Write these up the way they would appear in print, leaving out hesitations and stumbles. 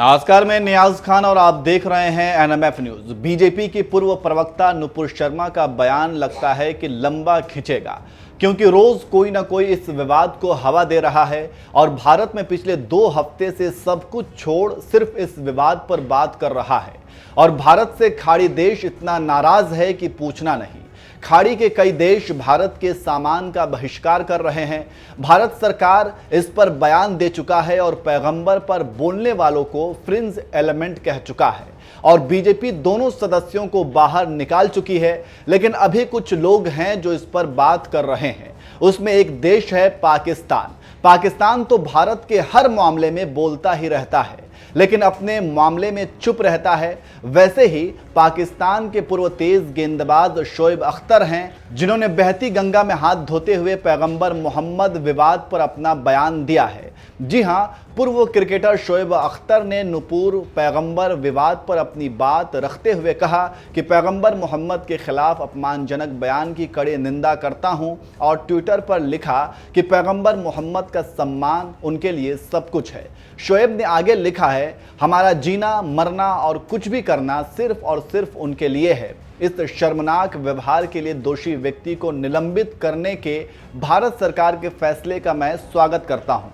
नमस्कार, मैं नियाज खान और आप देख रहे हैं एनएमएफ न्यूज। बीजेपी की पूर्व प्रवक्ता नुपुर शर्मा का बयान लगता है कि लंबा खिंचेगा, क्योंकि रोज कोई ना कोई इस विवाद को हवा दे रहा है और भारत में पिछले 2 हफ्ते से सब कुछ छोड़ सिर्फ इस विवाद पर बात कर रहा है। और भारत से खाड़ी देश इतना नाराज है कि पूछना नहीं। खाड़ी के कई देश भारत के सामान का बहिष्कार कर रहे हैं। भारत सरकार इस पर बयान दे चुका है और पैगंबर पर बोलने वालों को फ्रिंज एलिमेंट कह चुका है और बीजेपी दोनों सदस्यों को बाहर निकाल चुकी है। लेकिन अभी कुछ लोग हैं जो इस पर बात कर रहे हैं। उसमें एक देश है पाकिस्तान। पाकिस्तान तो भारत के हर मामले में बोलता ही रहता है, लेकिन अपने मामले में चुप रहता है। वैसे ही पाकिस्तान के पूर्व तेज गेंदबाज शोएब अख्तर हैं, जिन्होंने बहती गंगा में हाथ धोते हुए पैगंबर मोहम्मद विवाद पर अपना बयान दिया है। जी हां, पूर्व क्रिकेटर शोएब अख्तर ने नुपुर पैगंबर विवाद पर अपनी बात रखते हुए कहा कि पैगंबर मोहम्मद के खिलाफ अपमानजनक बयान की कड़ी निंदा करता हूं और ट्विटर पर लिखा कि पैगंबर मोहम्मद का सम्मान उनके लिए सब कुछ है। शोएब ने आगे लिखा है, हमारा जीना मरना और कुछ भी करना सिर्फ और सिर्फ उनके लिए है। इस शर्मनाक व्यवहार के लिए दोषी व्यक्ति को निलंबित करने के भारत सरकार के फैसले का मैं स्वागत करता हूं।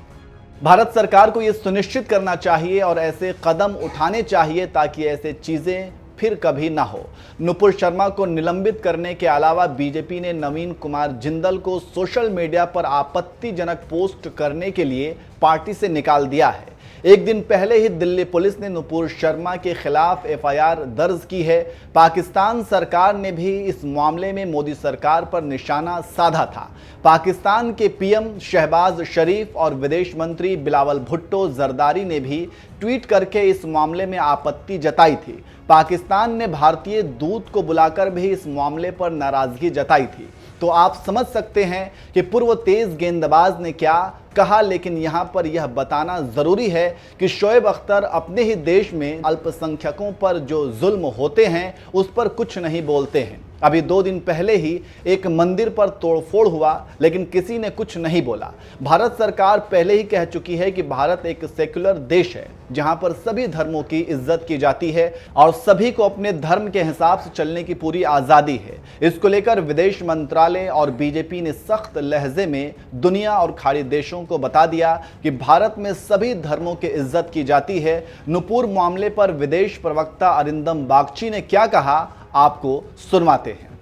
भारत सरकार को यह सुनिश्चित करना चाहिए और ऐसे कदम उठाने चाहिए ताकि ऐसे चीजें फिर कभी ना हो। नुपुर शर्मा को निलंबित करने के अलावा बीजेपी ने नवीन कुमार जिंदल को सोशल मीडिया पर आपत्तिजनक पोस्ट करने के लिए पार्टी से निकाल दिया है। एक दिन पहले ही दिल्ली पुलिस ने नुपुर शर्मा के खिलाफ एफआईआर दर्ज की है। पाकिस्तान सरकार ने भी इस मामले में मोदी सरकार पर निशाना साधा था। पाकिस्तान के पीएम शहबाज शरीफ और विदेश मंत्री बिलावल भुट्टो जरदारी ने भी ट्वीट करके इस मामले में आपत्ति जताई थी। पाकिस्तान ने भारतीय दूत को बुलाकर भी इस मामले पर नाराजगी जताई थी। तो आप समझ सकते हैं कि पूर्व तेज गेंदबाज ने क्या कहा। लेकिन यहां पर यह बताना जरूरी है कि शोएब अख्तर अपने ही देश में अल्पसंख्यकों पर जो जुल्म होते हैं उस पर कुछ नहीं बोलते हैं। अभी 2 दिन पहले ही एक मंदिर पर तोड़फोड़ हुआ, लेकिन किसी ने कुछ नहीं बोला। भारत सरकार पहले ही कह चुकी है कि भारत एक सेक्युलर देश है, जहां पर सभी धर्मों की इज्जत की जाती है और सभी को अपने धर्म के हिसाब से चलने की पूरी आज़ादी है। इसको लेकर विदेश मंत्रालय और बीजेपी ने सख्त लहजे में दुनिया और खाड़ी देशों को बता दिया कि भारत में सभी धर्मों की इज्जत की जाती है। नुपुर मामले पर विदेश प्रवक्ता अरिंदम बागची ने क्या कहा, आपको सुनवाते हैं।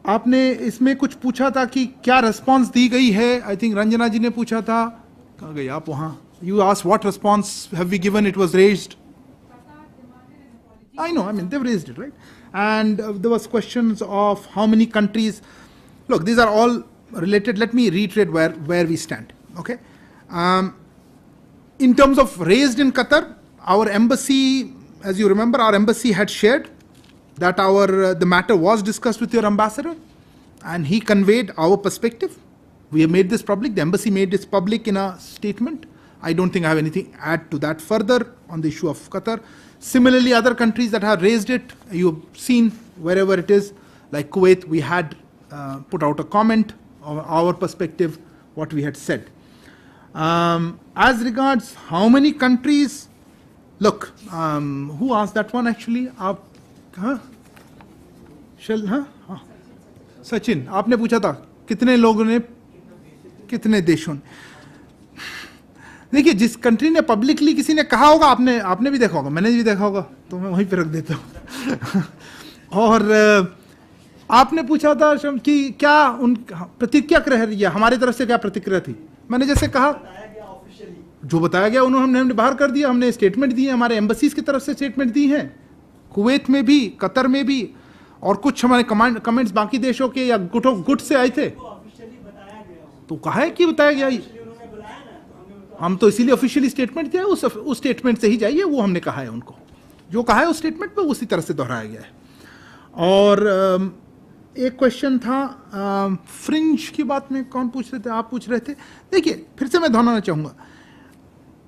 आपने इसमें कुछ पूछा था कि क्या रिस्पांस दी गई है। आई थिंक रंजना जी ने पूछा था, कहाँ गए आप वहां। You asked what response have we given, it was raised. I know, I mean, they've raised it, right? And there was questions of how many countries. Look, these are all related. Let me reiterate where we stand, okay? In terms of raised in Qatar, our embassy, as you remember, our embassy had shared that the matter was discussed with your ambassador, and he conveyed our perspective. We have made this public. The embassy made this public in a statement. I don't think I have anything to add to that further on the issue of Qatar. Similarly, other countries that have raised it, you've seen wherever it is, like Kuwait, we had put out a comment of our perspective, what we had said. As regards how many countries, look, who asked that one actually? Sachin, आपने पूछा था कितने लोगों ने, कितने देशों ने। देखिए, जिस कंट्री ने पब्लिकली किसी ने कहा होगा, आपने भी देखा होगा, मैंने भी देखा होगा, तो मैं वहीं पे रख देता हूँ। और आपने पूछा था कि क्या उन प्रतिक्रिया रह रही है, हमारी तरफ से क्या प्रतिक्रिया थी। मैंने जैसे कहा, जो बताया गया उन्होंने हमने बाहर कर दिया। हमने स्टेटमेंट दिए, हमारे एम्बेसीज की तरफ से स्टेटमेंट दी हैं, कुवैत में भी, कतर में भी, और कुछ हमारे कमेंट्स बाकी देशों के या गुट से आए थे। तो कहा है कि बताया गया, हम तो इसीलिए ऑफिशियली स्टेटमेंट दिया, उस स्टेटमेंट से ही जाइए। वो हमने कहा है, उनको जो कहा है उस स्टेटमेंट में उसी तरह से दोहराया गया है। और एक क्वेश्चन था फ्रिंज की बात में, कौन पूछ रहे थे, आप पूछ रहे थे। देखिए, फिर से मैं दोहराना चाहूँगा,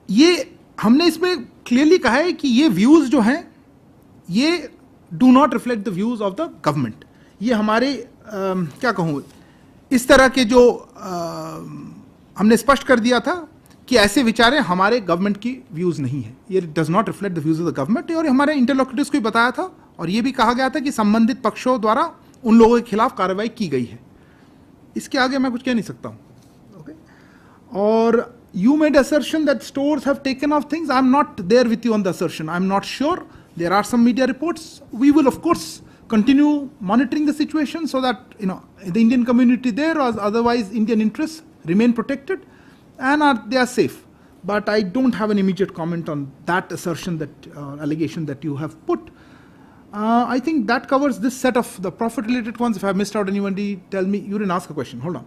ये हमने इसमें क्लियरली कहा है कि ये व्यूज़ जो हैं ये do not reflect the views of the government. ये हमारे क्या कहूँ, इस तरह के जो हमने स्पष्ट कर दिया था कि ऐसे विचारें हमारे गवर्नमेंट की व्यूज़ नहीं है, ये does not reflect the views of the government. और हमारे इंटरलोक्यूटर्स को भी बताया था और ये भी कहा गया था कि संबंधित पक्षों द्वारा उन लोगों के खिलाफ कार्रवाई की गई है। इसके आगे मैं कुछ कह नहीं सकता हूँ। ओके, और you made assertion that stores have taken off things. I'm not there with you on the assertion. I'm not sure. There are some media reports. We will of course continue monitoring the situation so that the Indian community there, or otherwise Indian interests, remain protected and they are safe. But I don't have an immediate comment on that assertion, that allegation that you have put. I think that covers this set of the profit related ones. If I missed out anybody, tell me. You didn't ask a question. Hold on.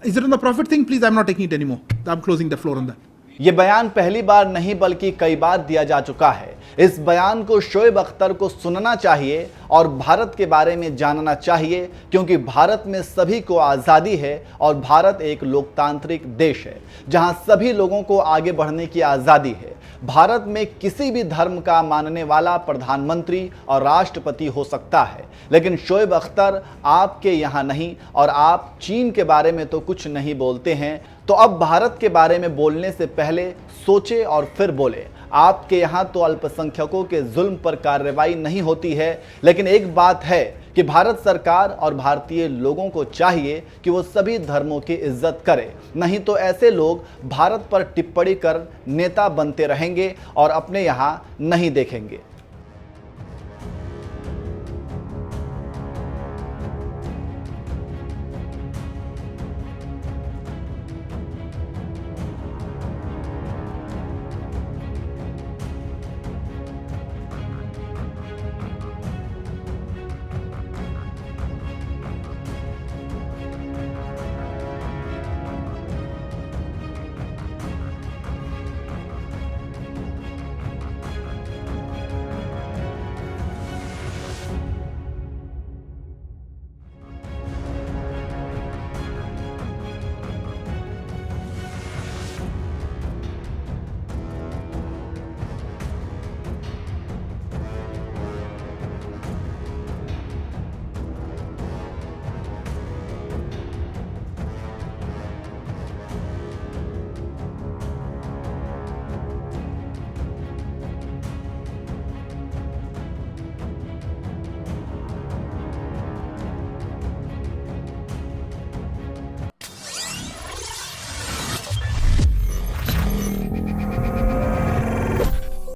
Is it on the profit thing? Please, I'm not taking it anymore. I'm closing the floor on that. ये बयान पहली बार नहीं बल्कि कई बार दिया जा चुका है। इस बयान को शोएब अख्तर को सुनना चाहिए और भारत के बारे में जानना चाहिए, क्योंकि भारत में सभी को आज़ादी है और भारत एक लोकतांत्रिक देश है जहां सभी लोगों को आगे बढ़ने की आज़ादी है। भारत में किसी भी धर्म का मानने वाला प्रधानमंत्री और राष्ट्रपति हो सकता है, लेकिन शोएब अख्तर आपके यहाँ नहीं और आप चीन के बारे में तो कुछ नहीं बोलते हैं। तो अब भारत के बारे में बोलने से पहले सोचे और फिर बोले। आपके यहाँ तो अल्पसंख्यकों के जुल्म पर कार्रवाई नहीं होती है, लेकिन एक बात है कि भारत सरकार और भारतीय लोगों को चाहिए कि वो सभी धर्मों की इज्जत करे, नहीं तो ऐसे लोग भारत पर टिप्पणी कर नेता बनते रहेंगे और अपने यहाँ नहीं देखेंगे।